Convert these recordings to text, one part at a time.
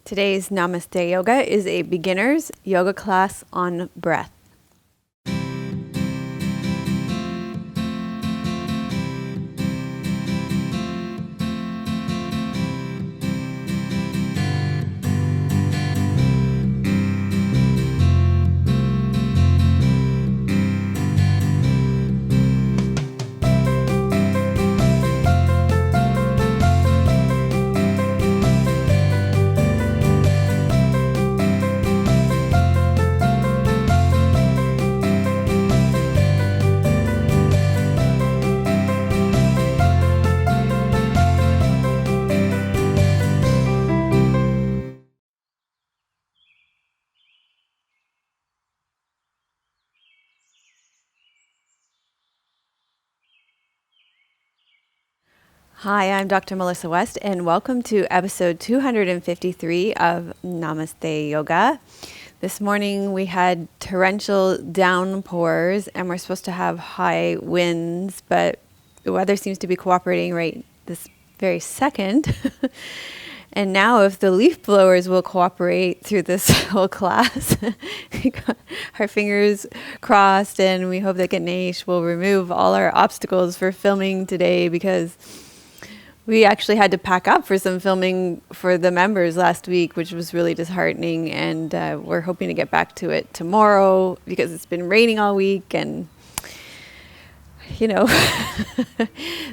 Today's Namaste Yoga is a beginner's yoga class on breath. Hi, I'm Dr. Melissa West, and welcome to episode 253 of Namaste Yoga. This morning we had torrential downpours, and we're supposed to have high winds, but the weather seems to be cooperating right this very second. And now if the leaf blowers will cooperate through this whole class, we got our fingers crossed, and we hope that Ganesh will remove all our obstacles for filming today, because we actually had to pack up for some filming for the members last week, which was really disheartening. And we're hoping to get back to it tomorrow because it's been raining all week. And, you know,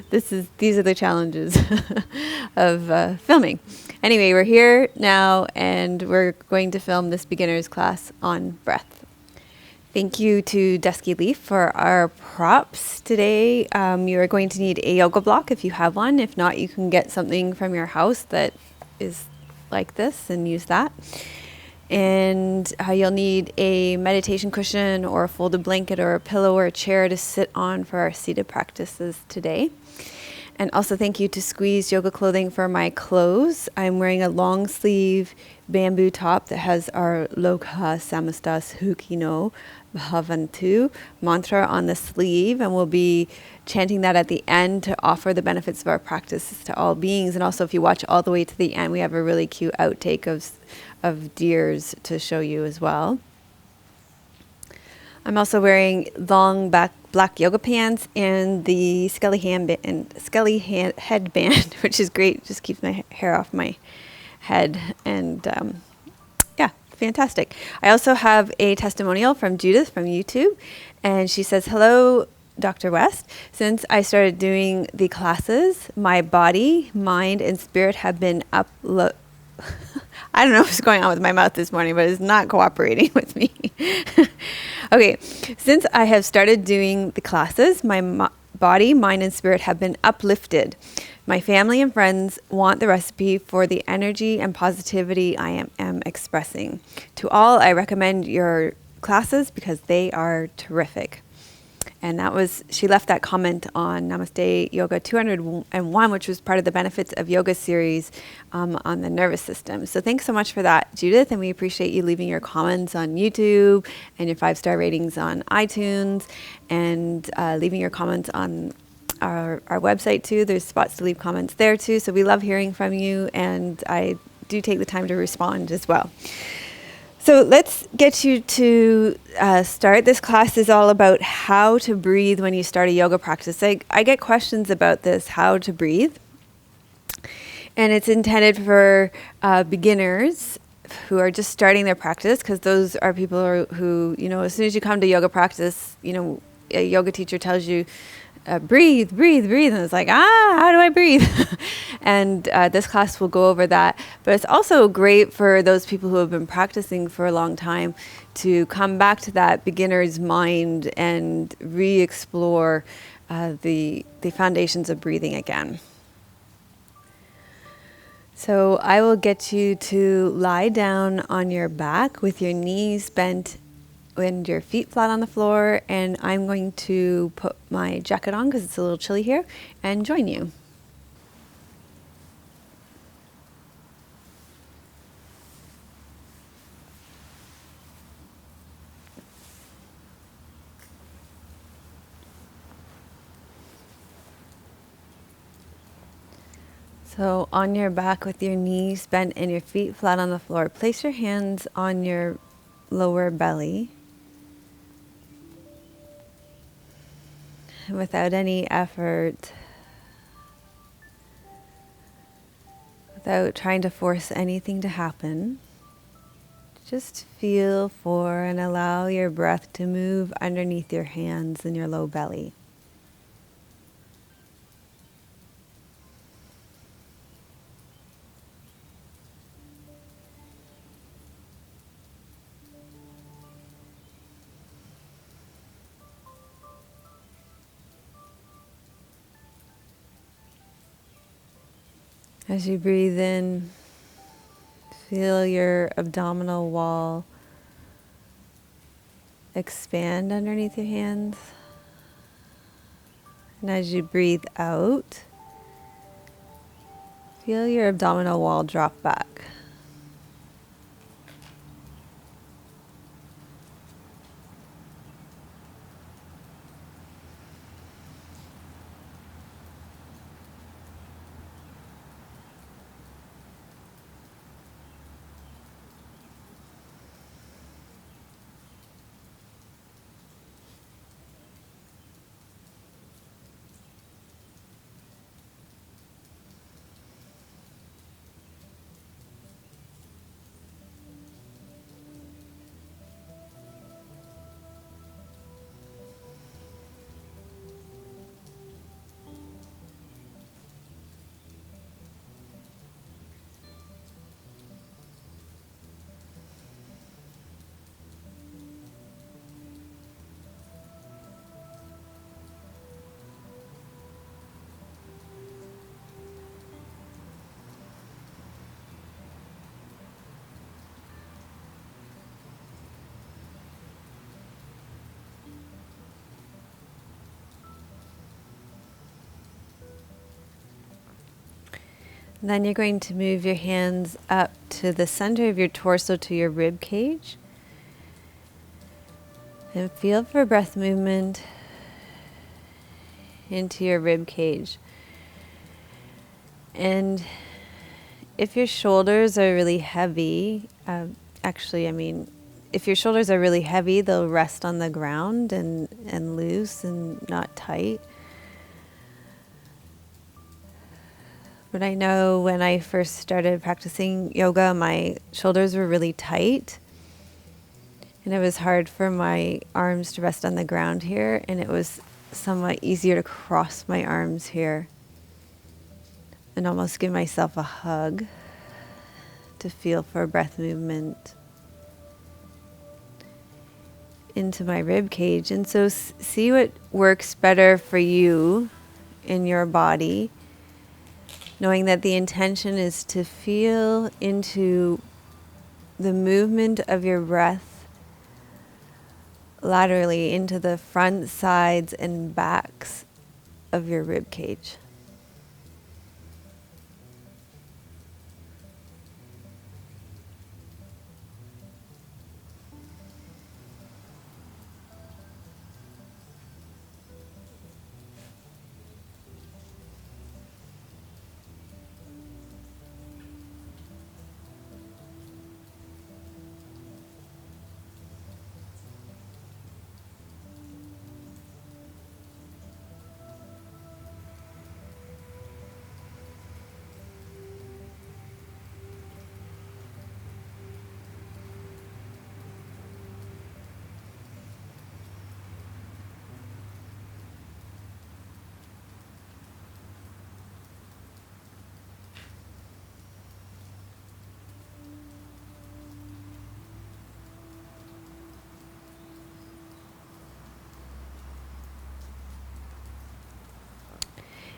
these are the challenges of filming. Anyway, we're here now, and we're going to film this beginner's class on breath. Thank you to Dusky Leaf for our props today. You are going to need a yoga block if you have one. If not, you can get something from your house that is like this and use that. And you'll need a meditation cushion or a folded blanket or a pillow or a chair to sit on for our seated practices today. And also thank you to Squeeze Yoga Clothing for my clothes. I'm wearing a long sleeve bamboo top that has our Lokha Samastas Hukino Bhavantu mantra on the sleeve, and we'll be chanting that at the end to offer the benefits of our practice to all beings. And also, if you watch all the way to the end, we have a really cute outtake of deers to show you as well. I'm also wearing long black yoga pants and the skelly headband, which is great. Just keeps my hair off my head, and fantastic. I also have a testimonial from Judith from YouTube, and she says, "Hello, Dr. West. Since I started doing the classes, my body, mind, and spirit have been I don't know what's going on with my mouth this morning, but it's not cooperating with me." Okay, since I have started doing the classes, my body, mind, and spirit have been uplifted. My family and friends want the recipe for the energy and positivity I am expressing. To all, I recommend your classes because they are terrific. And she left that comment on Namaste Yoga 201, which was part of the Benefits of Yoga series on the nervous system. So thanks so much for that, Judith. And we appreciate you leaving your comments on YouTube and your 5-star ratings on iTunes, and leaving your comments on our website too. There's spots to leave comments there too. So we love hearing from you, and I do take the time to respond as well. So let's get you to start. This class is all about how to breathe when you start a yoga practice. I get questions about this, how to breathe. And it's intended for beginners who are just starting their practice, because those are people who, as soon as you come to yoga practice, a yoga teacher tells you, breathe, breathe, breathe. And it's like, how do I breathe? And this class will go over that. But it's also great for those people who have been practicing for a long time to come back to that beginner's mind and re-explore the foundations of breathing again. So I will get you to lie down on your back with your knees bent and your feet flat on the floor, and I'm going to put my jacket on because it's a little chilly here and join you. So on your back with your knees bent and your feet flat on the floor, place your hands on your lower belly. And without any effort, without trying to force anything to happen, just feel for and allow your breath to move underneath your hands and your low belly. As you breathe in, feel your abdominal wall expand underneath your hands. And as you breathe out, feel your abdominal wall drop back. And then you're going to move your hands up to the center of your torso to your rib cage. And feel for breath movement into your rib cage. And if your shoulders are really heavy, if your shoulders are really heavy, they'll rest on the ground and loose and not tight. But I know when I first started practicing yoga, my shoulders were really tight. And it was hard for my arms to rest on the ground here. And it was somewhat easier to cross my arms here and almost give myself a hug to feel for breath movement into my rib cage. And so see what works better for you in your body, knowing that the intention is to feel into the movement of your breath laterally into the front, sides, and backs of your rib cage.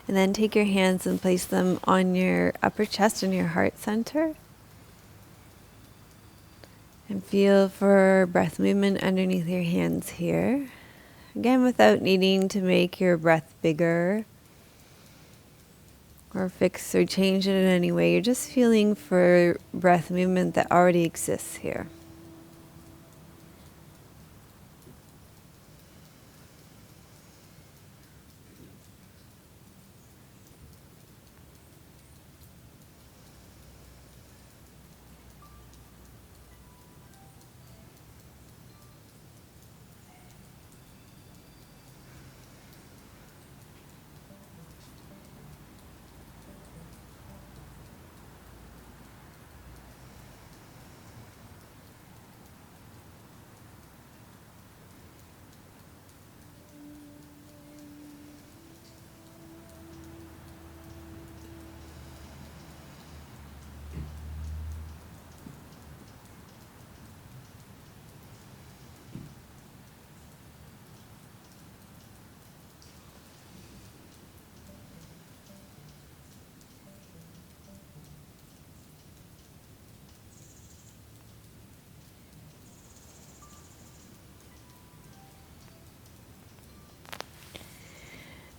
And then take your hands and place them on your upper chest and your heart center. And feel for breath movement underneath your hands here. Again, without needing to make your breath bigger or fix or change it in any way. You're just feeling for breath movement that already exists here.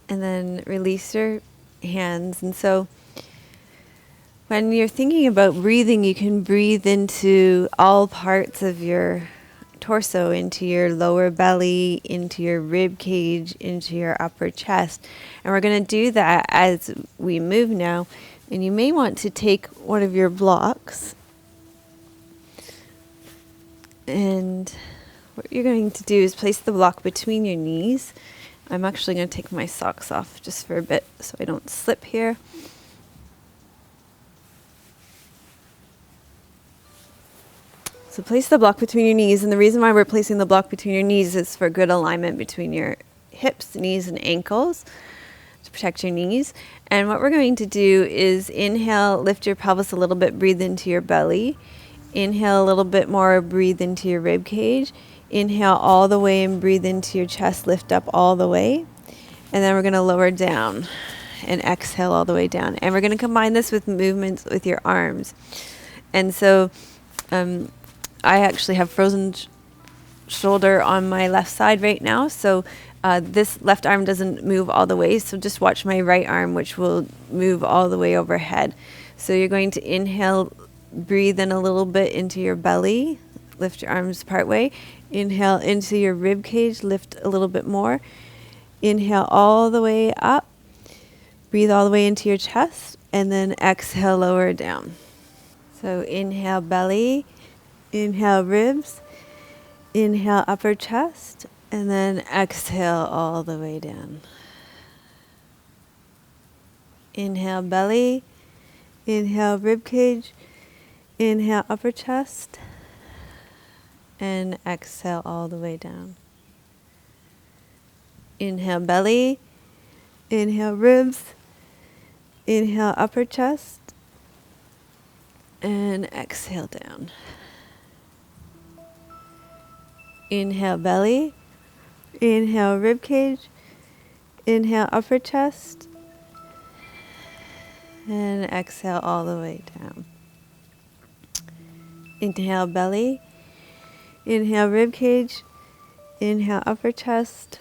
and then release your hands. And so when you're thinking about breathing, you can breathe into all parts of your torso, into your lower belly, into your rib cage, into your upper chest. And we're going to do that as we move now. And you may want to take one of your blocks, and what you're going to do is place the block between your knees. I'm actually going to take my socks off just for a bit so I don't slip here. So place the block between your knees, and the reason why we're placing the block between your knees is for good alignment between your hips, knees, and ankles to protect your knees. And what we're going to do is inhale, lift your pelvis a little bit, breathe into your belly. Inhale a little bit more, breathe into your rib cage. Inhale all the way and breathe into your chest, lift up all the way. And then we're going to lower down and exhale all the way down. And we're going to combine this with movements with your arms. And so I actually have frozen shoulder on my left side right now. So this left arm doesn't move all the way. So just watch my right arm, which will move all the way overhead. So you're going to inhale, breathe in a little bit into your belly, lift your arms part way. Inhale into your rib cage, lift a little bit more. Inhale all the way up, breathe all the way into your chest, and then exhale, lower down. So inhale belly, inhale ribs, inhale upper chest, and then exhale all the way down. Inhale belly, inhale rib cage, inhale upper chest, and exhale all the way down. Inhale belly, inhale ribs, inhale upper chest, and exhale down. Inhale belly, inhale rib cage, inhale upper chest, and exhale all the way down. Inhale belly, inhale rib cage, inhale upper chest,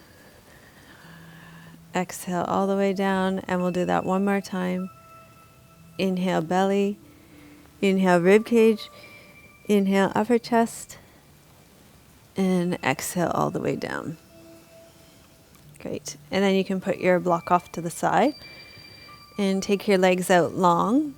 exhale all the way down, and we'll do that one more time. Inhale belly, inhale rib cage, inhale upper chest, and exhale all the way down. Great. And then you can put your block off to the side and take your legs out long.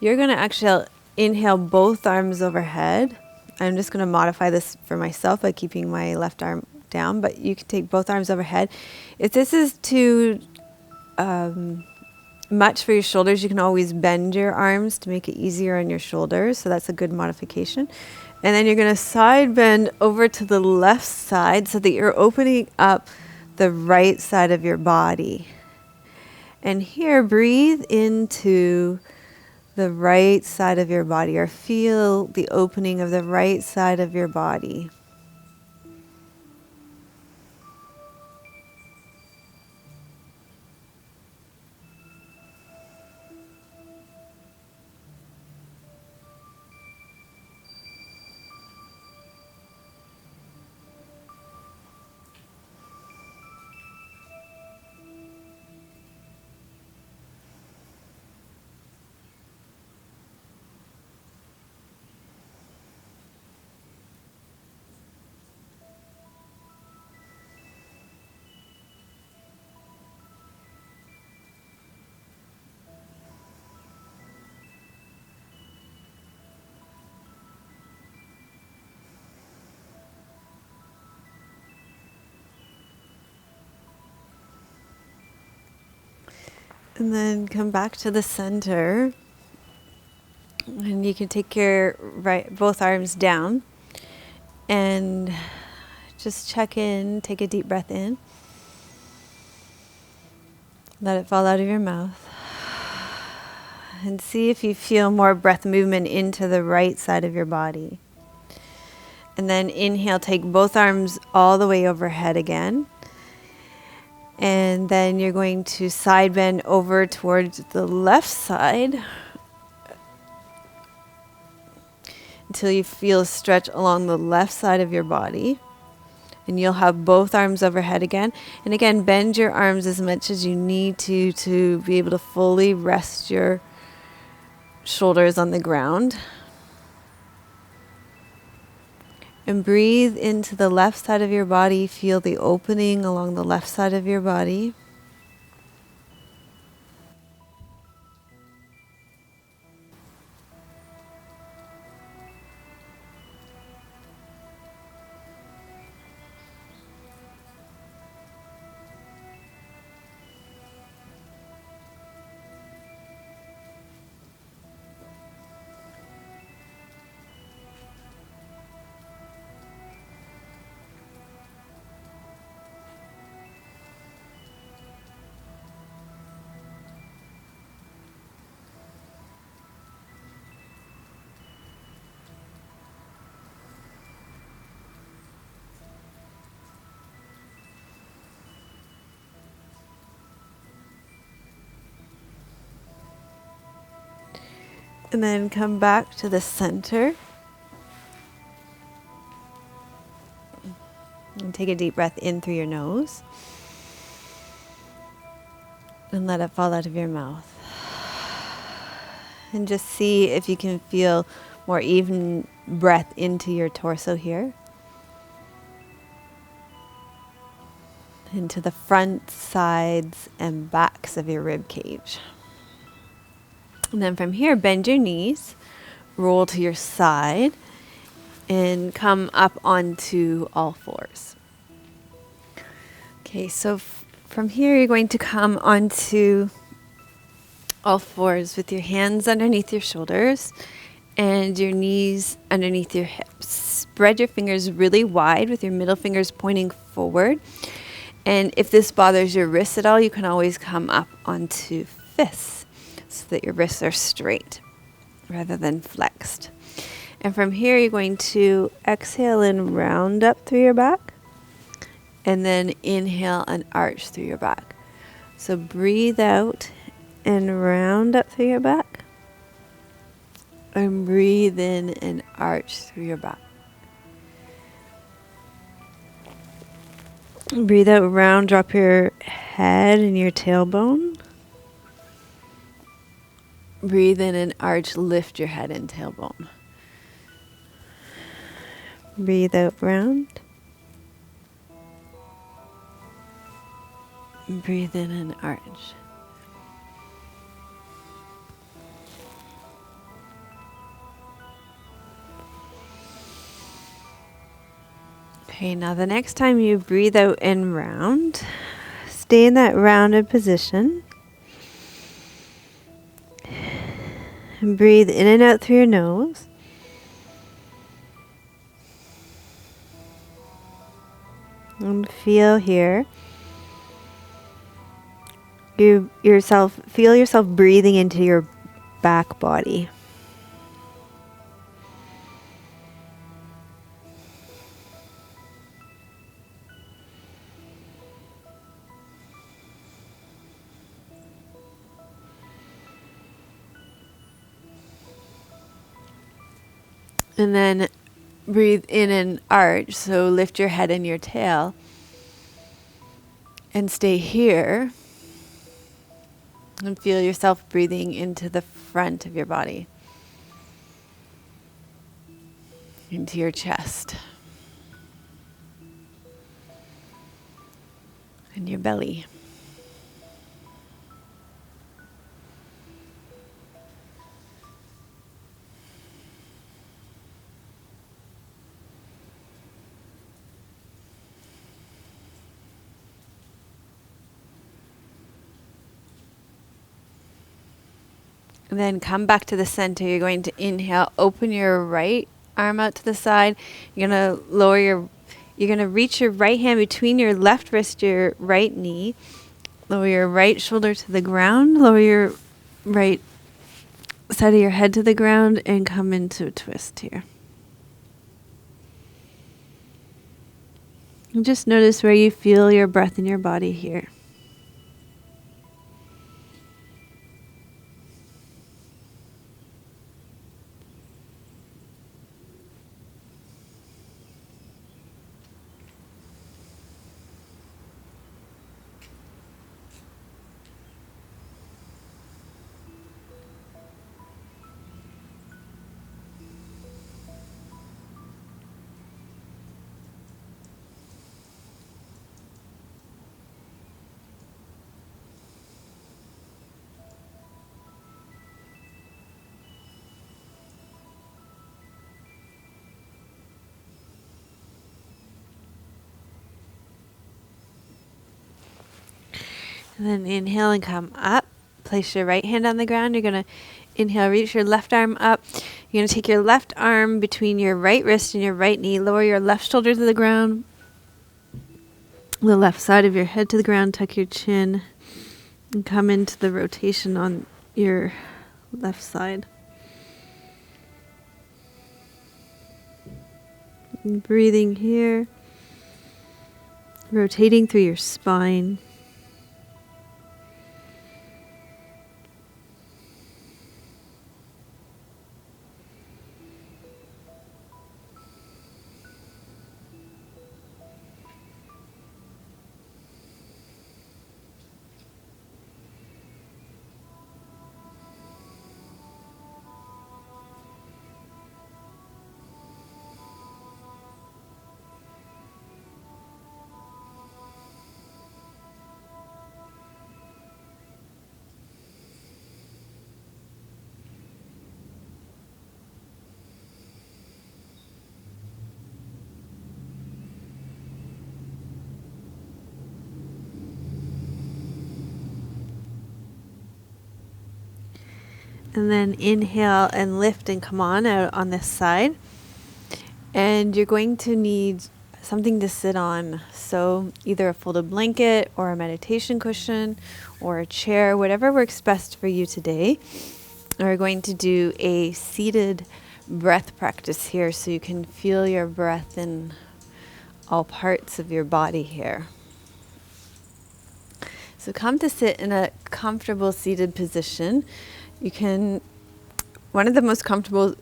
You're going to actually inhale both arms overhead. I'm just going to modify this for myself by keeping my left arm down, but you can take both arms overhead. If this is too much for your shoulders, you can always bend your arms to make it easier on your shoulders. So that's a good modification. And then you're going to side bend over to the left side so that you're opening up the right side of your body. And here, breathe into the right side of your body, or feel the opening of the right side of your body. And then come back to the center. And you can take your both arms down and just check in, take a deep breath in. Let it fall out of your mouth. And see if you feel more breath movement into the right side of your body. And then inhale, take both arms all the way overhead again. And then you're going to side bend over towards the left side until you feel a stretch along the left side of your body. And you'll have both arms overhead again. And again, bend your arms as much as you need to be able to fully rest your shoulders on the ground. And breathe into the left side of your body. Feel the opening along the left side of your body. And then come back to the center. And take a deep breath in through your nose. And let it fall out of your mouth. And just see if you can feel more even breath into your torso here. Into the front, sides, and backs of your rib cage. And then from here, bend your knees, roll to your side, and come up onto all fours. Okay, so from here, you're going to come onto all fours with your hands underneath your shoulders and your knees underneath your hips. Spread your fingers really wide with your middle fingers pointing forward. And if this bothers your wrists at all, you can always come up onto fists so that your wrists are straight rather than flexed. And from here, you're going to exhale and round up through your back. And then inhale and arch through your back. So breathe out and round up through your back. And breathe in and arch through your back. Breathe out, round, drop your head and your tailbone. Breathe in and arch, lift your head and tailbone. Breathe out, round. Breathe in and arch. Okay, now the next time you breathe out and round, stay in that rounded position. And breathe in and out through your nose. And feel here. Feel yourself breathing into your back body. And then breathe in and arch, so lift your head and your tail. And stay here. And feel yourself breathing into the front of your body. Into your chest. And your belly. And then come back to the center. You're going to inhale, open your right arm out to the side. You're going to reach your right hand between your left wrist, your right knee. Lower your right shoulder to the ground. Lower your right side of your head to the ground and come into a twist here. And just notice where you feel your breath in your body here. And then inhale and come up. Place your right hand on the ground. You're going to inhale, reach your left arm up. You're going to take your left arm between your right wrist and your right knee. Lower your left shoulder to the ground. The left side of your head to the ground. Tuck your chin. And come into the rotation on your left side. And breathing here. Rotating through your spine. And then inhale and lift and come on out on this side. And you're going to need something to sit on. So either a folded blanket or a meditation cushion or a chair, whatever works best for you today. We're going to do a seated breath practice here so you can feel your breath in all parts of your body here. So come to sit in a comfortable seated position. You can, one of the most comfortable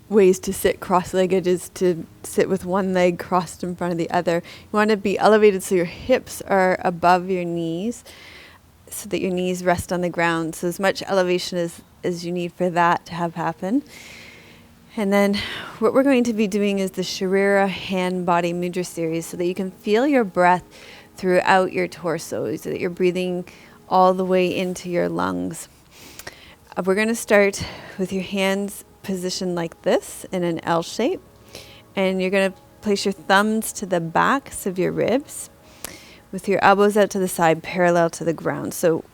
ways to sit cross-legged is to sit with one leg crossed in front of the other. You want to be elevated so your hips are above your knees so that your knees rest on the ground. So as much elevation as you need for that to have happen. And then what we're going to be doing is the Sharira hand body mudra series so that you can feel your breath throughout your torso so that you're breathing all the way into your lungs. We're going to start with your hands positioned like this in an L shape. And you're going to place your thumbs to the backs of your ribs with your elbows out to the side parallel to the ground. So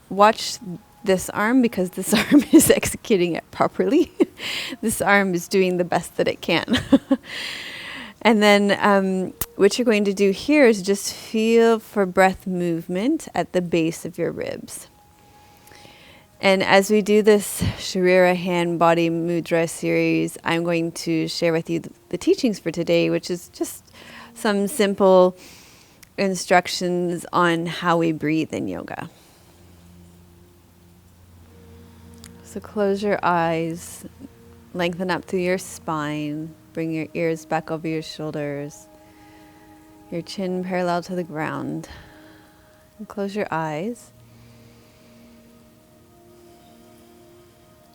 watch this arm because this arm is executing it properly. This arm is doing the best that it can. And then what you're going to do here is just feel for breath movement at the base of your ribs. And as we do this Sharira hand body mudra series, I'm going to share with you the teachings for today, which is just some simple instructions on how we breathe in yoga. So close your eyes, lengthen up through your spine, bring your ears back over your shoulders, your chin parallel to the ground, and close your eyes.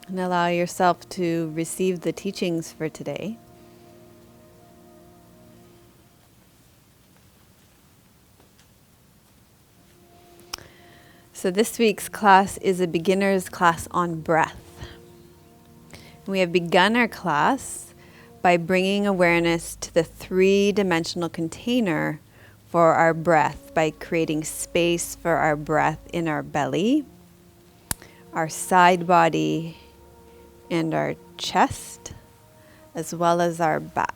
And allow yourself to receive the teachings for today. So this week's class is a beginner's class on breath. We have begun our class by bringing awareness to the three-dimensional container for our breath by creating space for our breath in our belly, our side body, and our chest, as well as our back.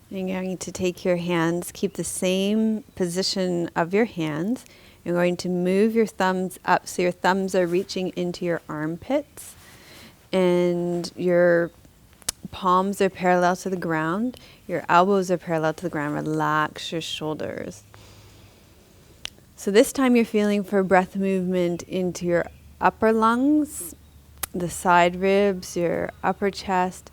You're going to take your hands, keep the same position of your hands. You're going to move your thumbs up so your thumbs are reaching into your armpits and your palms are parallel to the ground. Your elbows are parallel to the ground. Relax your shoulders. So this time you're feeling for breath movement into your upper lungs, the side ribs, your upper chest.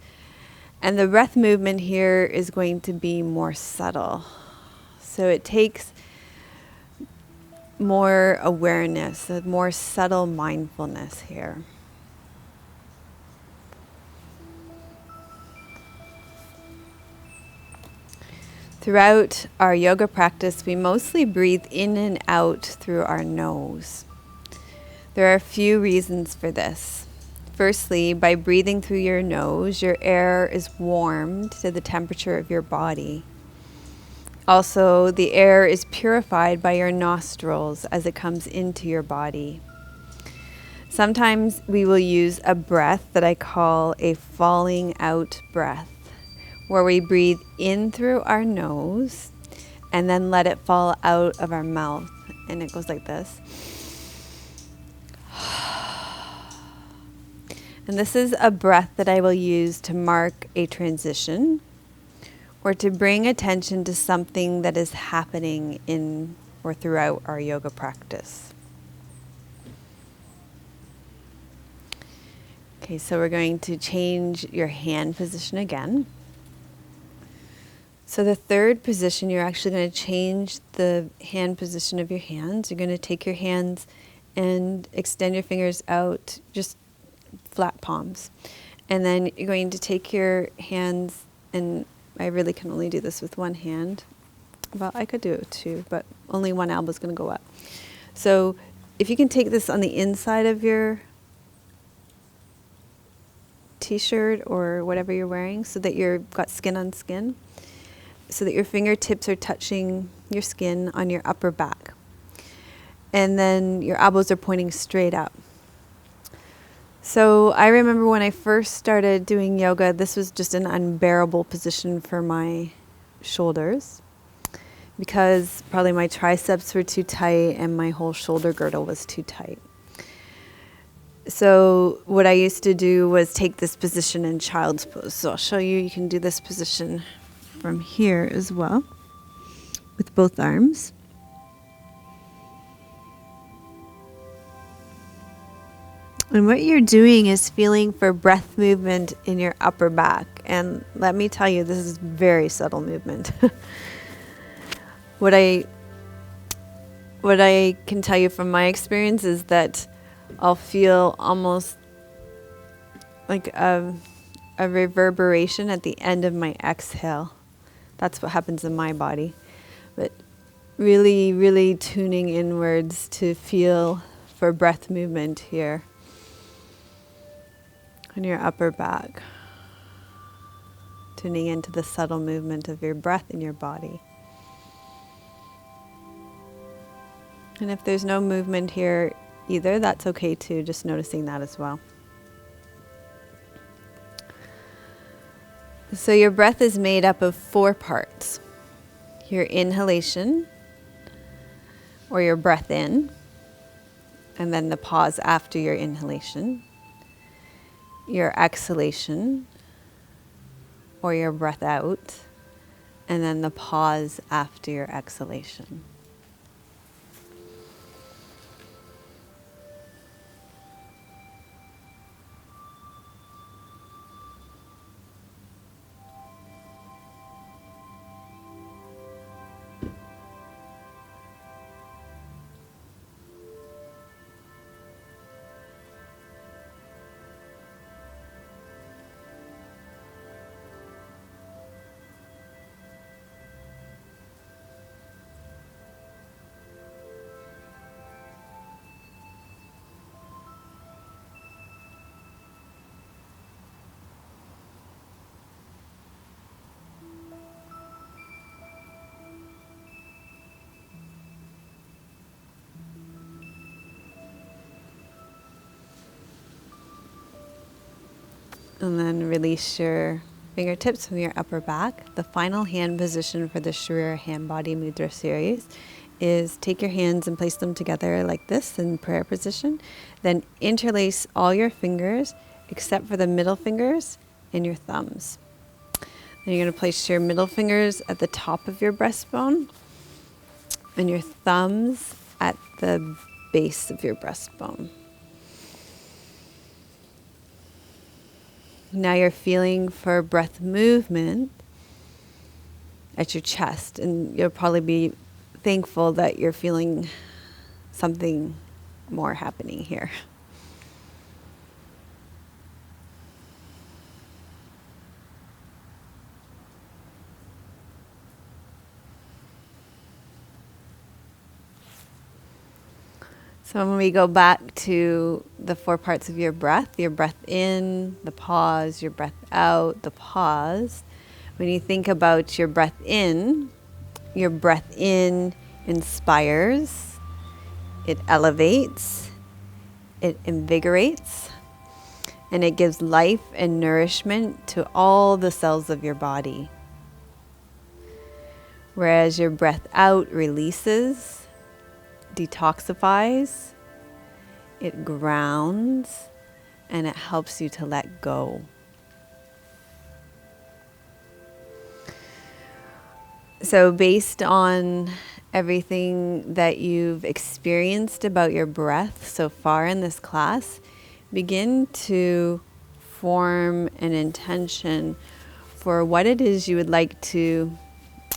And the breath movement here is going to be more subtle. So it takes more awareness, a more subtle mindfulness here. Throughout our yoga practice, we mostly breathe in and out through our nose. There are a few reasons for this. Firstly, by breathing through your nose, your air is warmed to the temperature of your body. Also, the air is purified by your nostrils as it comes into your body. Sometimes we will use a breath that I call a falling out breath, where we breathe in through our nose and then let it fall out of our mouth. And it goes like this. And this is a breath that I will use to mark a transition or to bring attention to something that is happening in or throughout our yoga practice. Okay, so we're going to change your hand position again. So the third position, you're actually going to change the hand position of your hands. You're going to take your hands and extend your fingers out, just flat palms. And then you're going to take your hands, and I really can only do this with one hand. Well, I could do it with two, but only one elbow is going to go up. So if you can take this on the inside of your t-shirt or whatever you're wearing so that you've got skin on skin, so that your fingertips are touching your skin on your upper back. And then your elbows are pointing straight up. So I remember when I first started doing yoga, this was just an unbearable position for my shoulders because probably my triceps were too tight and my whole shoulder girdle was too tight. So what I used to do was take this position in child's pose. So I'll show you, you can do this position from here as well with both arms. And what you're doing is feeling for breath movement in your upper back. And let me tell you, this is very subtle movement. What I can tell you from my experience is that I'll feel almost like a reverberation at the end of my exhale. That's what happens in my body. But really, really tuning inwards to feel for breath movement here in your upper back. Tuning into the subtle movement of your breath in your body. And if there's no movement here either, that's okay too, just noticing that as well. So your breath is made up of 4 parts. Your inhalation, or your breath in, and then the pause after your inhalation. Your exhalation, or your breath out, and then the pause after your exhalation. And then release your fingertips from your upper back. The final hand position for the Sharira Hand Body Mudra series is take your hands and place them together like this in prayer position. Then interlace all your fingers except for the middle fingers and your thumbs. And you're going to place your middle fingers at the top of your breastbone and your thumbs at the base of your breastbone. Now you're feeling for breath movement at your chest, and you'll probably be thankful that you're feeling something more happening here. So when we go back to the 4 parts of your breath in, the pause, your breath out, the pause. When you think about your breath in inspires, it elevates, it invigorates, and it gives life and nourishment to all the cells of your body. Whereas your breath out releases, detoxifies, it grounds, and it helps you to let go. So based on everything that you've experienced about your breath so far in this class, begin to form an intention for what it is you would like to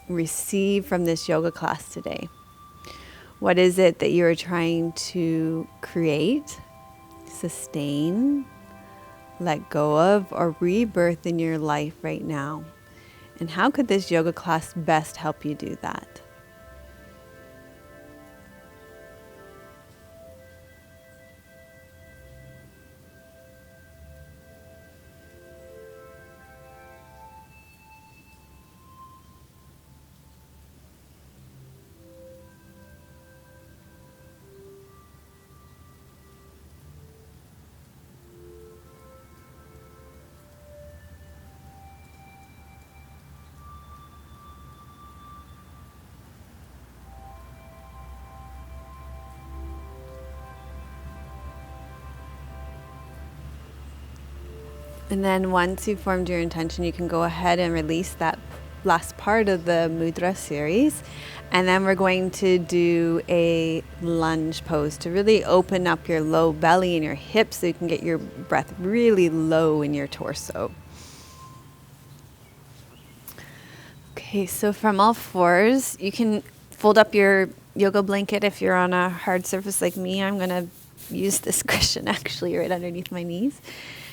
receive from this yoga class today. What is it that you're trying to create, sustain, let go of, or rebirth in your life right now? And how could this yoga class best help you do that? And then once you've formed your intention, you can go ahead and release that last part of the mudra series. And then we're going to do a lunge pose to really open up your low belly and your hips so you can get your breath really low in your torso. Okay, so from all fours, you can fold up your yoga blanket if you're on a hard surface like me. I'm going to use this cushion actually right underneath my knees.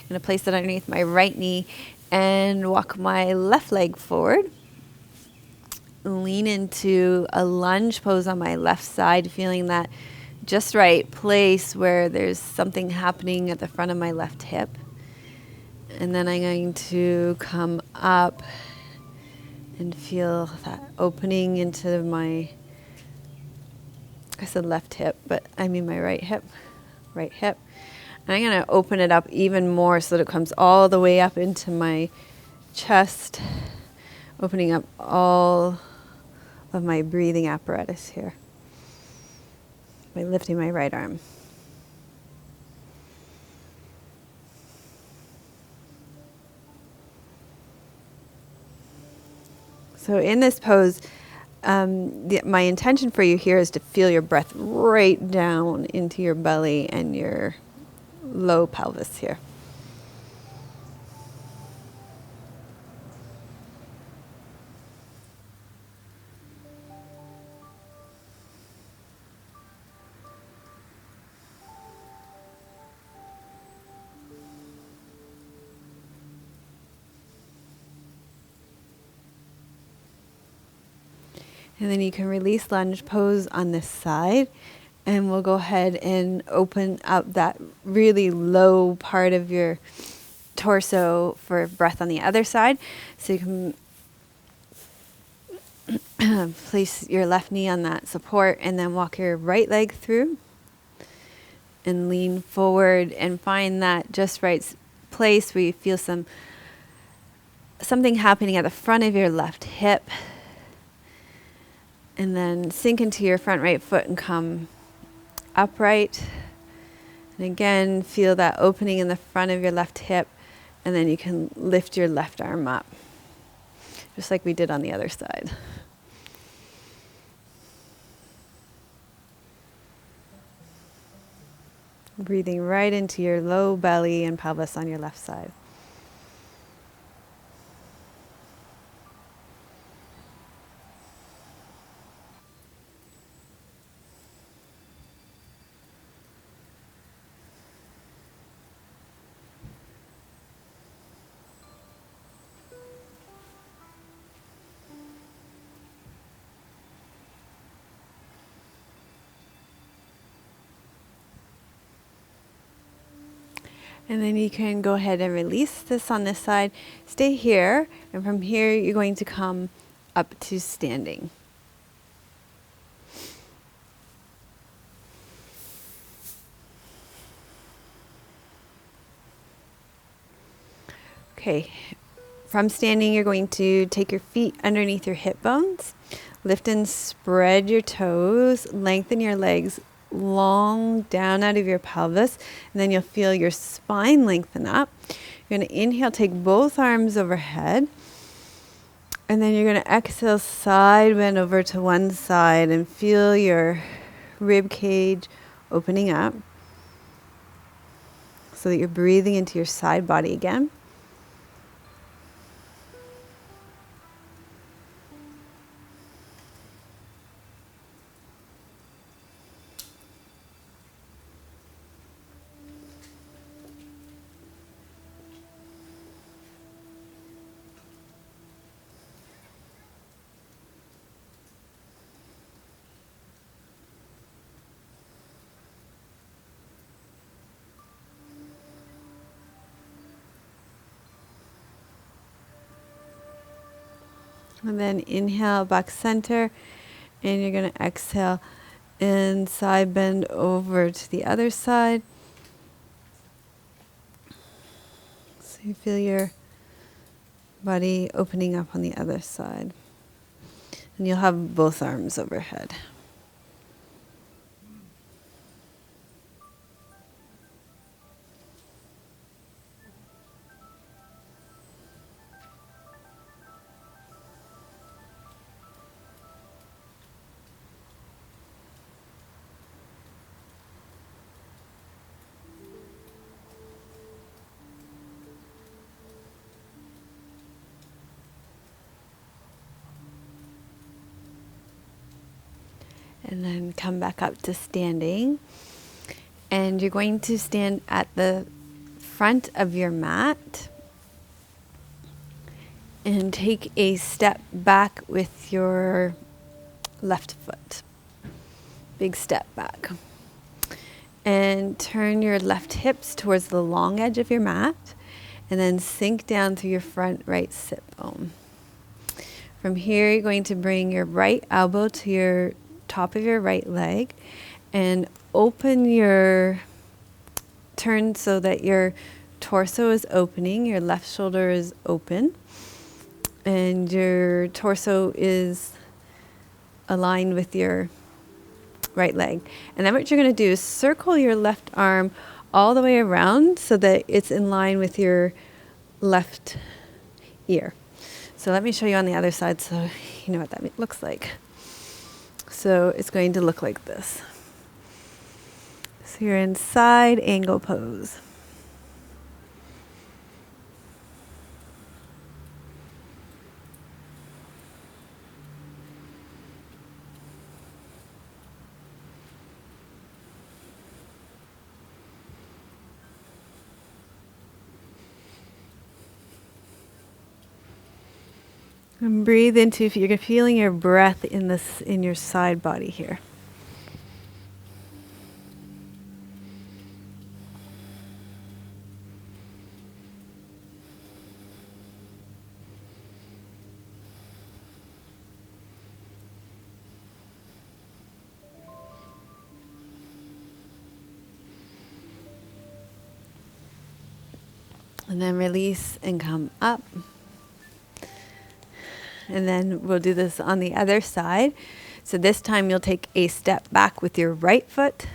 I'm going to place it underneath my right knee and walk my left leg forward. Lean into a lunge pose on my left side, feeling that just right place where there's something happening at the front of my left hip. And then I'm going to come up and feel that opening into my, I said left hip, but I mean my right hip. And I'm going to open it up even more so that it comes all the way up into my chest, opening up all of my breathing apparatus here by lifting my right arm. So in this pose, my intention for you here is to feel your breath right down into your belly and your low pelvis here. And then you can release lunge pose on this side. And we'll go ahead and open up that really low part of your torso for breath on the other side. So you can place your left knee on that support and then walk your right leg through and lean forward and find that just right place where you feel something happening at the front of your left hip. And then sink into your front right foot and come upright. And again, feel that opening in the front of your left hip. And then you can lift your left arm up, just like we did on the other side. Breathing right into your low belly and pelvis on your left side. And then you can go ahead and release this on this side. Stay here, and from here you're going to come up to standing. Okay, from standing you're going to take your feet underneath your hip bones, lift and spread your toes, lengthen your legs long down out of your pelvis, and then you'll feel your spine lengthen up. You're going to inhale, take both arms overhead, and then you're going to exhale, side bend over to one side and feel your rib cage opening up so that you're breathing into your side body again. And then inhale back center, and you're going to exhale and side bend over to the other side. So you feel your body opening up on the other side. And you'll have both arms overhead. And then come back up to standing. And you're going to stand at the front of your mat and take a step back with your left foot. Big step back. And turn your left hips towards the long edge of your mat, and then sink down through your front right sit bone. From here, you're going to bring your right elbow to your top of your right leg and open your turn so that your torso is opening, your left shoulder is open, and your torso is aligned with your right leg. And then what you're going to do is circle your left arm all the way around so that it's in line with your left ear. So let me show you on the other side so you know what that looks like. So it's going to look like this. So you're in side angle pose. And breathe into, if you're feeling your breath in your side body here. And then release and come up. And then we'll do this on the other side. So this time you'll take a step back with your right foot.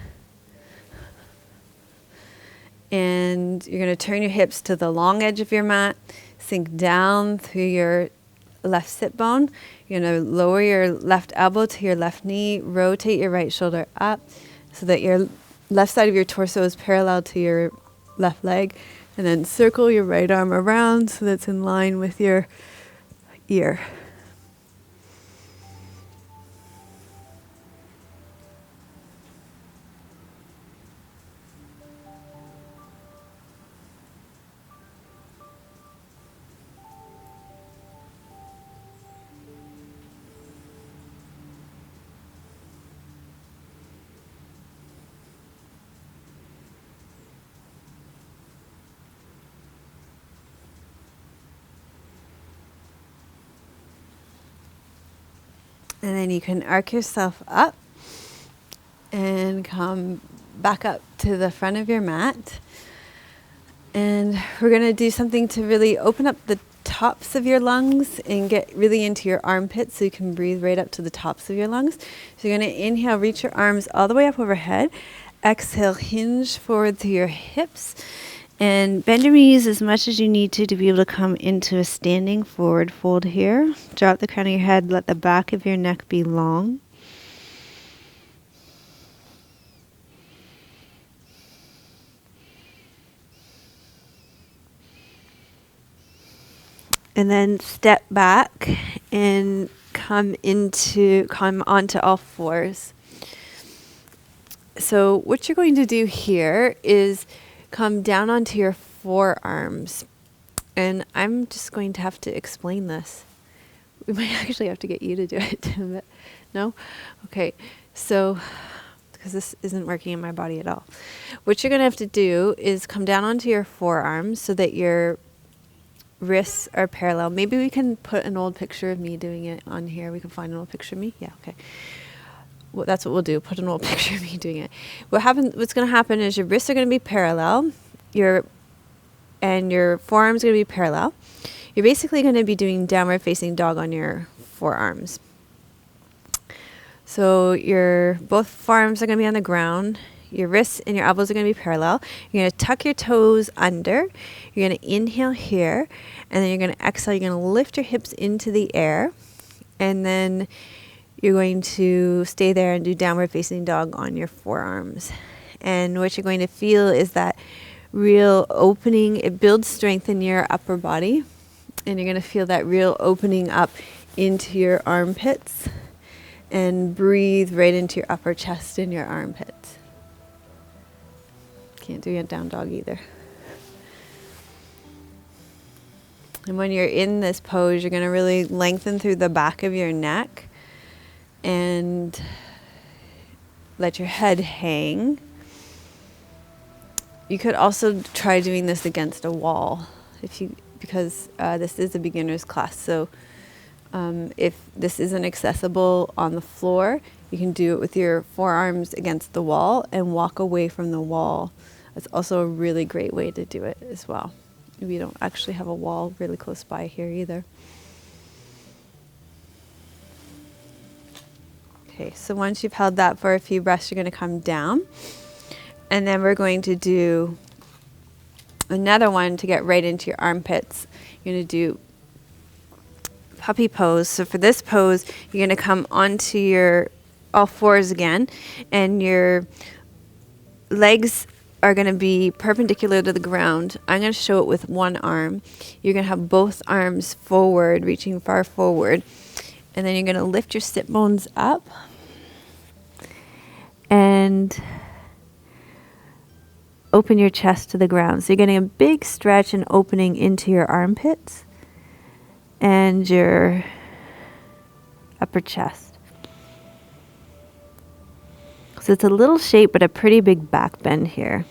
And you're going to turn your hips to the long edge of your mat, sink down through your left sit bone. You're going to lower your left elbow to your left knee, rotate your right shoulder up so that your left side of your torso is parallel to your left leg, and then circle your right arm around so that's in line with your ear. And then you can arc yourself up and come back up to the front of your mat. And we're going to do something to really open up the tops of your lungs and get really into your armpits so you can breathe right up to the tops of your lungs. So you're going to inhale, reach your arms all the way up overhead. Exhale, hinge forward to your hips. And bend your knees as much as you need to be able to come into a standing forward fold here. Drop the crown of your head. Let the back of your neck be long. And then step back and come onto all fours. So what you're going to do here is come down onto your forearms. And I'm just going to have to explain this. We might actually have to get you to do it. But no? Okay. So, because this isn't working in my body at all. What you're going to have to do is come down onto your forearms so that your wrists are parallel. Maybe we can put an old picture of me doing it on here. We can find an old picture of me. Yeah, okay. Well, that's what we'll do. Put an old picture of me doing it. What's going to happen is your wrists are going to be parallel. Your forearms are going to be parallel. You're basically going to be doing downward facing dog on your forearms. So your both forearms are going to be on the ground. Your wrists and your elbows are going to be parallel. You're going to tuck your toes under. You're going to inhale here. And then you're going to exhale. You're going to lift your hips into the air. And then you're going to stay there and do downward facing dog on your forearms. And what you're going to feel is that real opening. It builds strength in your upper body. And you're going to feel that real opening up into your armpits. And breathe right into your upper chest and your armpits. Can't do a down dog either. And when you're in this pose, you're going to really lengthen through the back of your neck and let your head hang. You could also try doing this against a wall because this is a beginner's class. So if this isn't accessible on the floor, you can do it with your forearms against the wall and walk away from the wall. That's also a really great way to do it as well. We don't actually have a wall really close by here either. Okay, so once you've held that for a few breaths, you're going to come down. And then we're going to do another one to get right into your armpits. You're going to do puppy pose. So for this pose, you're going to come onto your all fours again, and your legs are going to be perpendicular to the ground. I'm going to show it with one arm. You're going to have both arms forward, reaching far forward. And then you're going to lift your sit bones up and open your chest to the ground. So you're getting a big stretch and opening into your armpits and your upper chest. So it's a little shape, but a pretty big back bend here.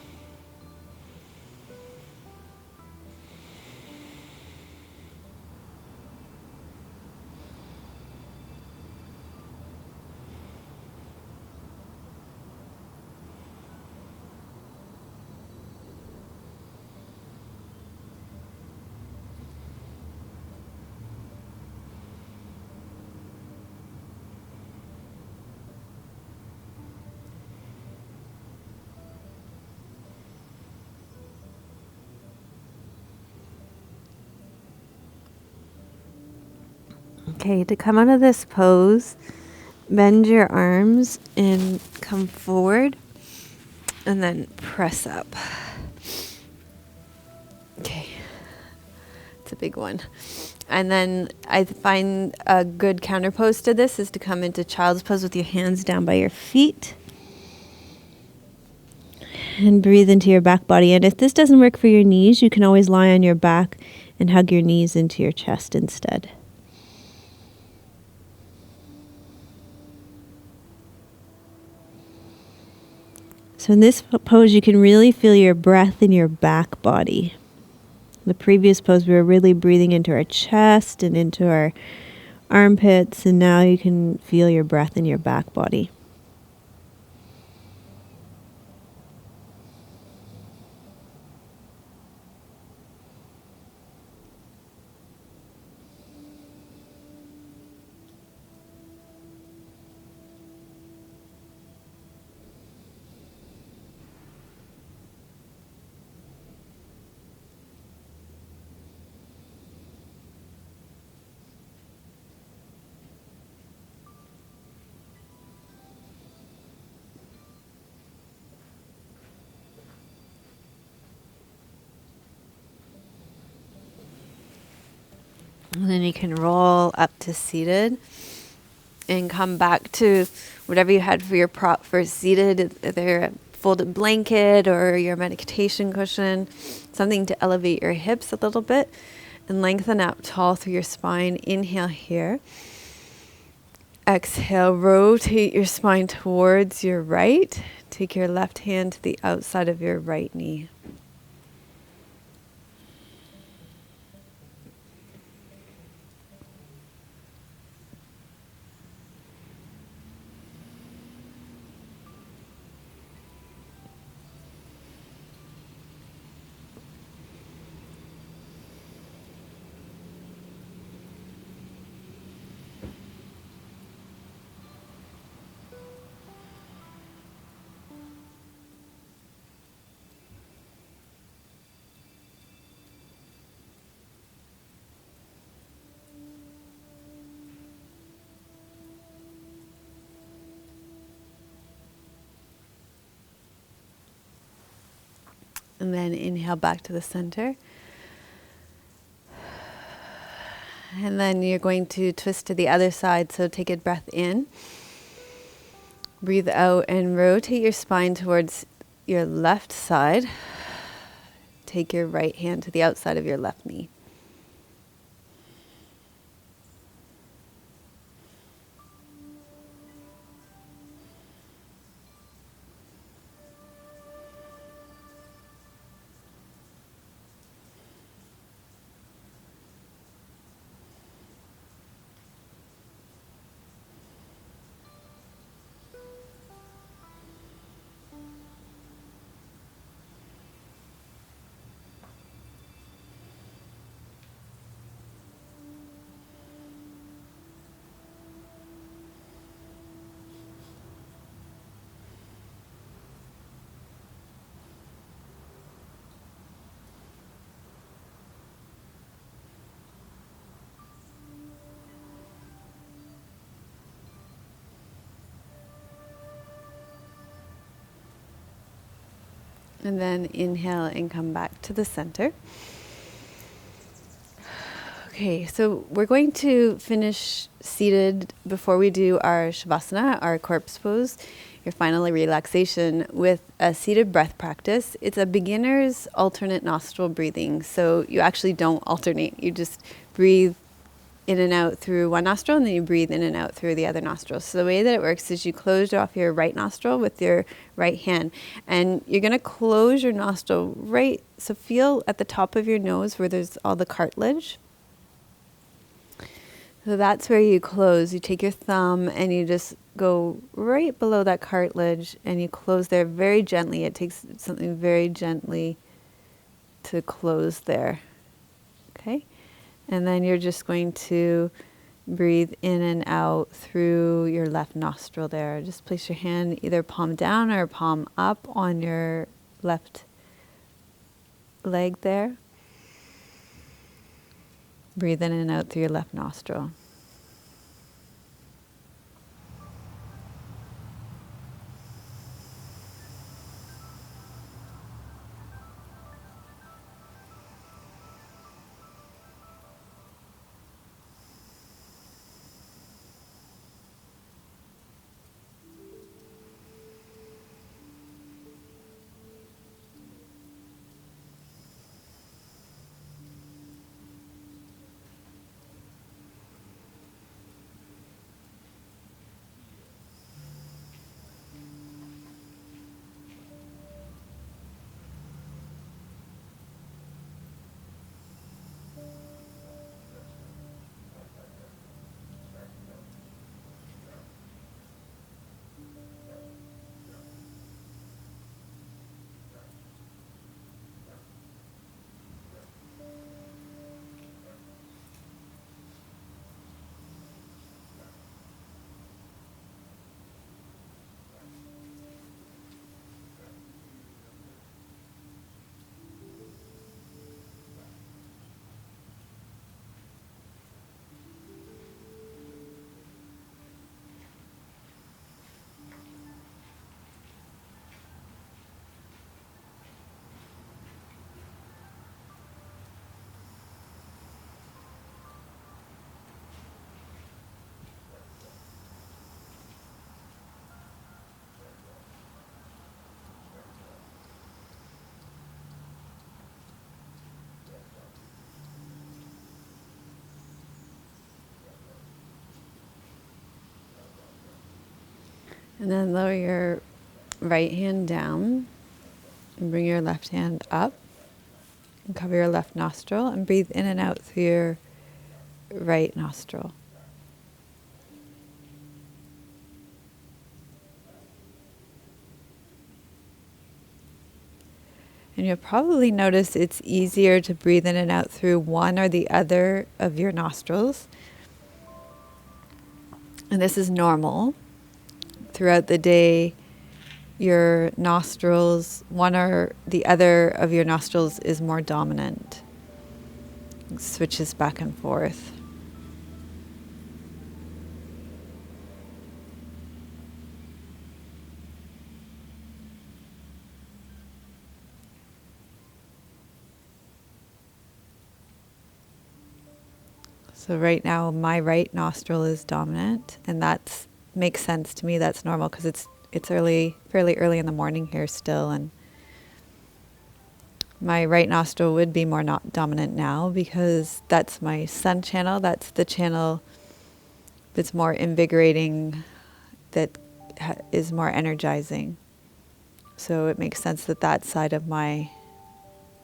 Okay, to come out of this pose, bend your arms and come forward. And then press up. Okay. It's a big one. And then I find a good counter pose to this is to come into child's pose with your hands down by your feet. And breathe into your back body. And if this doesn't work for your knees, you can always lie on your back and hug your knees into your chest instead. So in this pose, you can really feel your breath in your back body. The previous pose, we were really breathing into our chest and into our armpits, and now you can feel your breath in your back body. And then you can roll up to seated and come back to whatever you had for your prop for seated, either a folded blanket or your meditation cushion, something to elevate your hips a little bit and lengthen out tall through your spine. Inhale here. Exhale, rotate your spine towards your right. Take your left hand to the outside of your right knee. And then inhale back to the center. And then you're going to twist to the other side. So take a breath in. Breathe out and rotate your spine towards your left side. Take your right hand to the outside of your left knee. And then inhale and come back to the center. Okay, so we're going to finish seated before we do our Shavasana, our corpse pose, your final relaxation, with a seated breath practice. It's a beginner's alternate nostril breathing. So you actually don't alternate. You just breathe in and out through one nostril, and then you breathe in and out through the other nostril. So the way that it works is you close off your right nostril with your right hand, and you're going to close your nostril right, so feel at the top of your nose where there's all the cartilage. So that's where you close. You take your thumb and you just go right below that cartilage and you close there very gently. It takes something very gently to close there. Okay? And then you're just going to breathe in and out through your left nostril there. Just place your hand either palm down or palm up on your left leg there. Breathe in and out through your left nostril. And then lower your right hand down and bring your left hand up and cover your left nostril and breathe in and out through your right nostril. And you'll probably notice it's easier to breathe in and out through one or the other of your nostrils. And this is normal. Throughout the day, your nostrils, one or the other of your nostrils is more dominant. It switches back and forth. So right now, my right nostril is dominant, and that makes sense to me. That's normal because it's early, fairly early in the morning here still, and my right nostril would be more not dominant now because that's my sun channel. That's the channel that's more invigorating, that is more energizing. So it makes sense that that side of my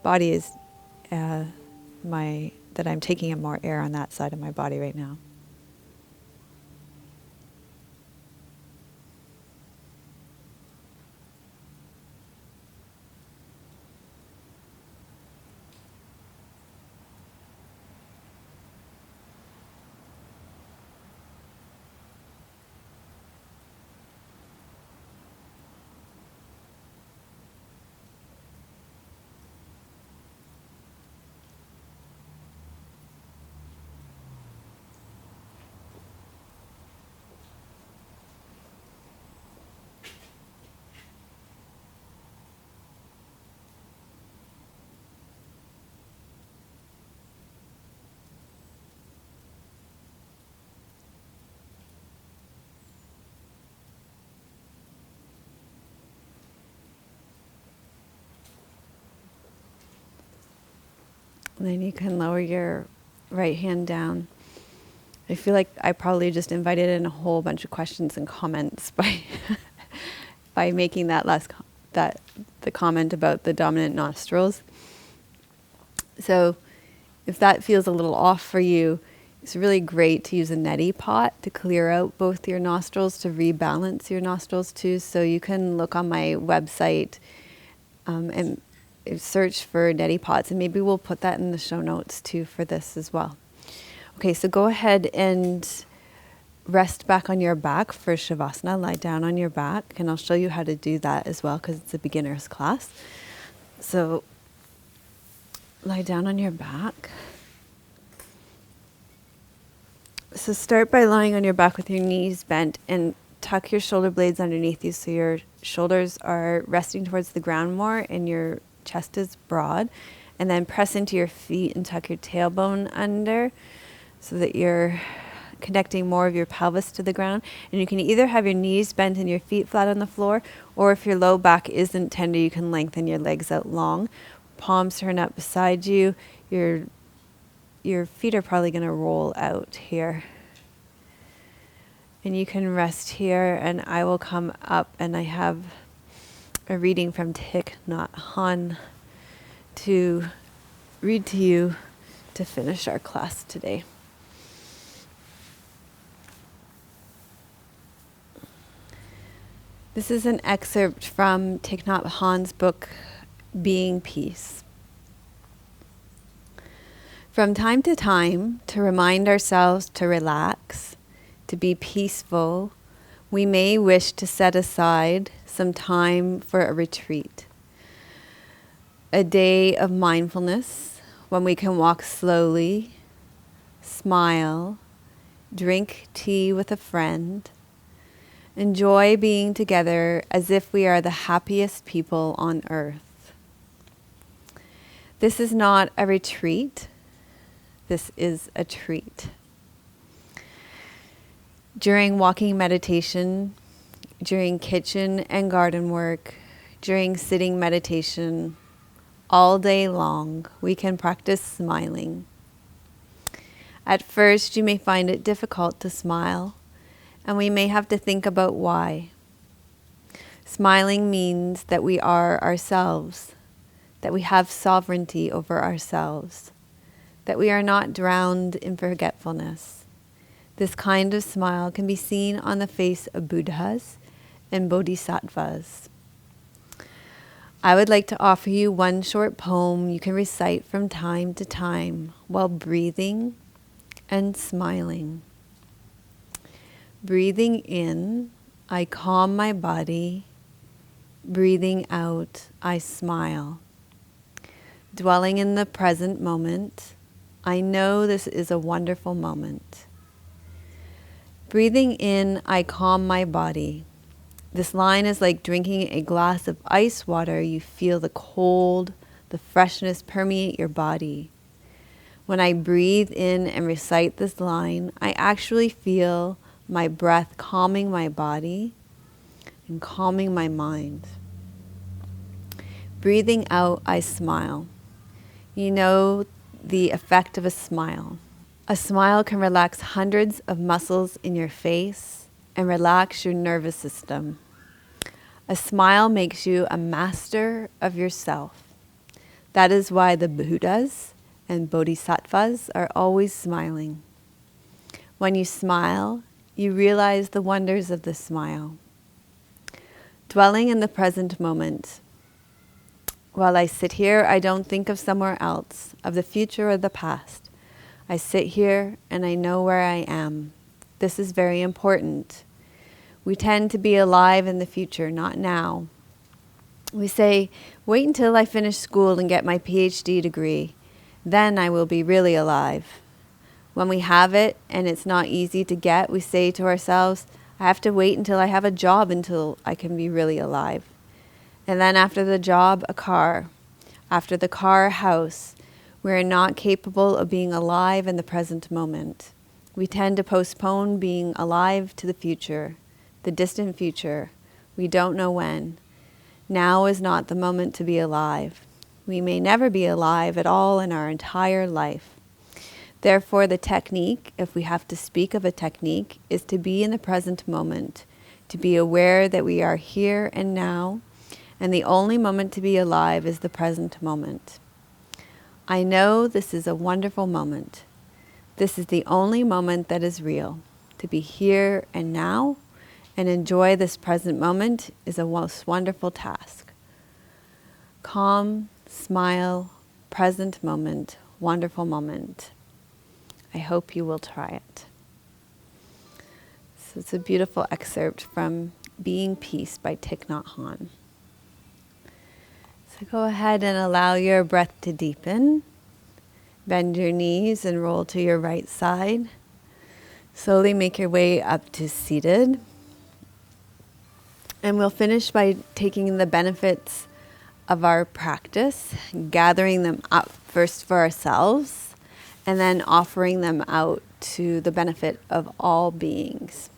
body is that I'm taking in more air on that side of my body right now. And then you can lower your right hand down. I feel like I probably just invited in a whole bunch of questions and comments by by making that the comment about the dominant nostrils. So if that feels a little off for you, it's really great to use a neti pot to clear out both your nostrils, to rebalance your nostrils too. So you can look on my website and search for neti pots, and maybe we'll put that in the show notes too for this as well. Okay, so go ahead and rest back on your back for Shavasana. Lie down on your back, and I'll show you how to do that as well because it's a beginner's class. So lie down on your back. So start by lying on your back with your knees bent and tuck your shoulder blades underneath you so your shoulders are resting towards the ground more and your chest is broad. And then press into your feet and tuck your tailbone under so that you're connecting more of your pelvis to the ground. And you can either have your knees bent and your feet flat on the floor, or if your low back isn't tender, you can lengthen your legs out long. Palms turn up beside you. Your feet are probably going to roll out here. And you can rest here, and I will come up, and I have a reading from Thich Nhat Hanh to read to you to finish our class today. This is an excerpt from Thich Nhat Hanh's book, Being Peace. From time to time, to remind ourselves to relax, to be peaceful, we may wish to set aside some time for a retreat. A day of mindfulness when we can walk slowly, smile, drink tea with a friend, enjoy being together as if we are the happiest people on earth. This is not a retreat. This is a treat. During walking meditation, during kitchen and garden work, during sitting meditation, all day long, we can practice smiling. At first, you may find it difficult to smile, and we may have to think about why. Smiling means that we are ourselves, that we have sovereignty over ourselves, that we are not drowned in forgetfulness. This kind of smile can be seen on the face of Buddhas and Bodhisattvas. I would like to offer you one short poem you can recite from time to time while breathing and smiling. Breathing in, I calm my body. Breathing out, I smile. Dwelling in the present moment, I know this is a wonderful moment. Breathing in, I calm my body. This line is like drinking a glass of ice water. You feel the cold, the freshness permeate your body. When I breathe in and recite this line, I actually feel my breath calming my body and calming my mind. Breathing out, I smile. You know the effect of a smile. A smile can relax hundreds of muscles in your face and relax your nervous system. A smile makes you a master of yourself. That is why the Buddhas and Bodhisattvas are always smiling. When you smile, you realize the wonders of the smile. Dwelling in the present moment. While I sit here, I don't think of somewhere else, of the future or the past. I sit here and I know where I am. This is very important. We tend to be alive in the future, not now. We say, wait until I finish school and get my PhD degree. Then I will be really alive. When we have it and it's not easy to get, we say to ourselves, I have to wait until I have a job until I can be really alive. And then after the job, a car. After the car, a house. We are not capable of being alive in the present moment. We tend to postpone being alive to the future, the distant future. We don't know when. Now is not the moment to be alive. We may never be alive at all in our entire life. Therefore, the technique, if we have to speak of a technique, is to be in the present moment, to be aware that we are here and now, and the only moment to be alive is the present moment. I know this is a wonderful moment. This is the only moment that is real. To be here and now and enjoy this present moment is a most wonderful task. Calm, smile, present moment, wonderful moment. I hope you will try it. So it's a beautiful excerpt from Being Peace by Thich Nhat Hanh. So go ahead and allow your breath to deepen. Bend your knees and roll to your right side. Slowly make your way up to seated. And we'll finish by taking the benefits of our practice, gathering them up first for ourselves, and then offering them out to the benefit of all beings.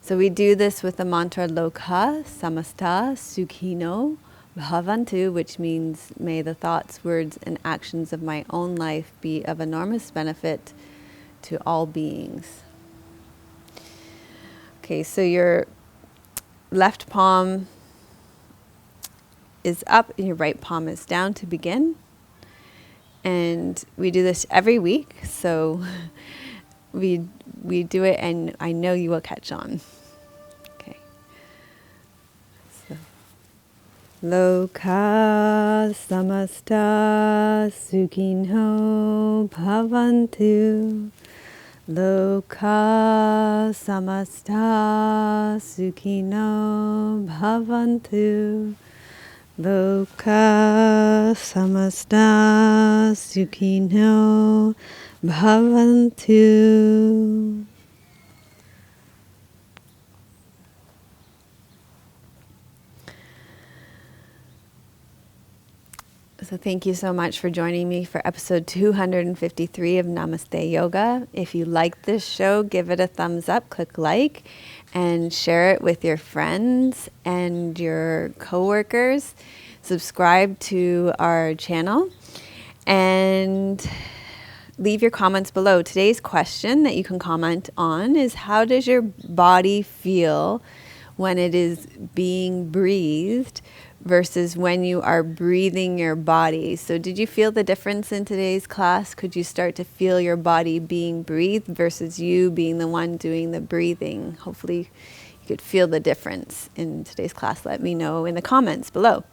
So we do this with the mantra Loka Samasta Sukhino Bhavantu, which means may the thoughts, words, and actions of my own life be of enormous benefit to all beings. Okay, so your left palm is up and your right palm is down to begin. And we do this every week, so we do it, and I know you will catch on. Okay. So, Loka samasta sukhinho bhavantu. Loka samasta sukhino bhavantu. Loka samasta sukhino bhavantu. So thank you so much for joining me for episode 253 of Namaste Yoga. If you like this show, give it a thumbs up, click like, and share it with your friends and your coworkers. Subscribe to our channel and leave your comments below. Today's question that you can comment on is, how does your body feel when it is being breathed versus when you are breathing your body. So did you feel the difference in today's class? Could you start to feel your body being breathed versus you being the one doing the breathing? Hopefully you could feel the difference in today's class. Let me know in the comments below.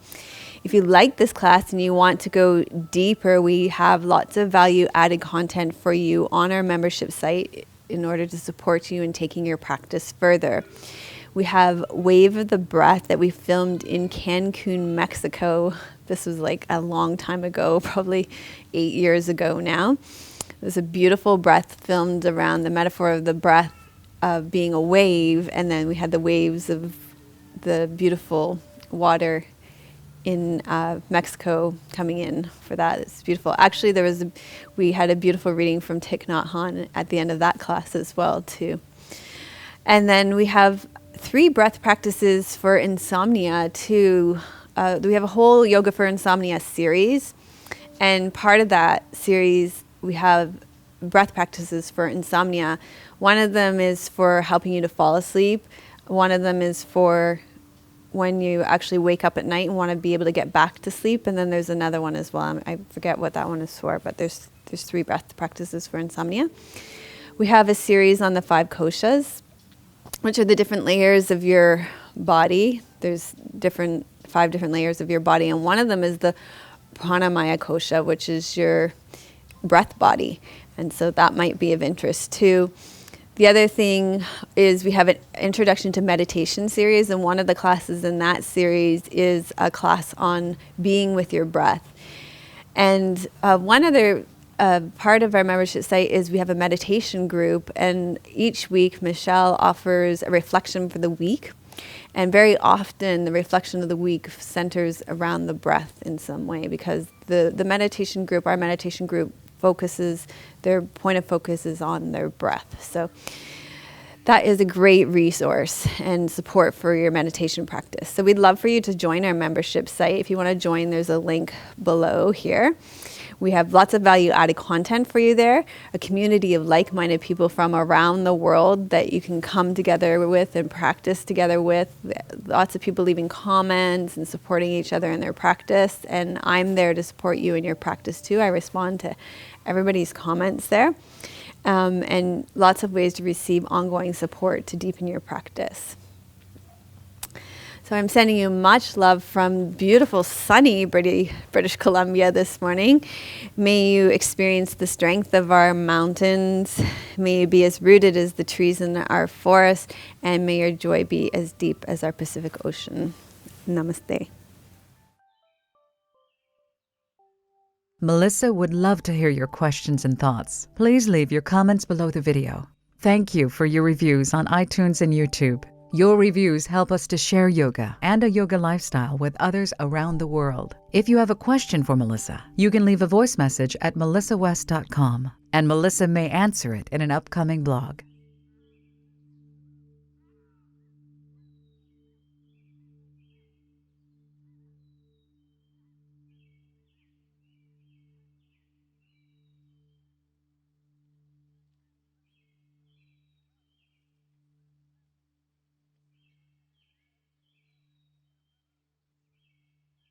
If you like this class and you want to go deeper, we have lots of value-added content for you on our membership site in order to support you in taking your practice further. We have Wave of the Breath that we filmed in Cancun, Mexico. This was like a long time ago, probably 8 years ago now. It was a beautiful breath filmed around the metaphor of the breath of being a wave, and then we had the waves of the beautiful water in Mexico coming in for that. It's beautiful. Actually, we had a beautiful reading from Thich Nhat Hanh at the end of that class as well too. And then we have 3 breath practices for insomnia too. We have a whole Yoga for Insomnia series, and part of that series we have breath practices for insomnia. One of them is for helping you to fall asleep. One of them is for when you actually wake up at night and want to be able to get back to sleep. And then there's another one as well. I forget what that one is for, but there's 3 breath practices for insomnia. We have a series on the 5 koshas, which are the different layers of your body. There's 5 different layers of your body, and one of them is the pranamaya kosha, which is your breath body. And so that might be of interest too. The other thing is we have an introduction to meditation series, and one of the classes in that series is a class on being with your breath. And one other part of our membership site is we have a meditation group, and each week Michelle offers a reflection for the week. And very often the reflection of the week centers around the breath in some way, because the meditation group, our meditation group, their point of focus is on their breath. So that is a great resource and support for your meditation practice. So we'd love for you to join our membership site. If you want to join, there's a link below here. We have lots of value-added content for you there, a community of like-minded people from around the world that you can come together with and practice together with. Lots of people leaving comments and supporting each other in their practice, and I'm there to support you in your practice too. I respond to everybody's comments there, and lots of ways to receive ongoing support to deepen your practice. So I'm sending you much love from beautiful, sunny British Columbia this morning. May you experience the strength of our mountains. May you be as rooted as the trees in our forest, and may your joy be as deep as our Pacific Ocean. Namaste. Melissa would love to hear your questions and thoughts. Please leave your comments below the video. Thank you for your reviews on iTunes and YouTube. Your reviews help us to share yoga and a yoga lifestyle with others around the world. If you have a question for Melissa, you can leave a voice message at melissawest.com, and Melissa may answer it in an upcoming blog.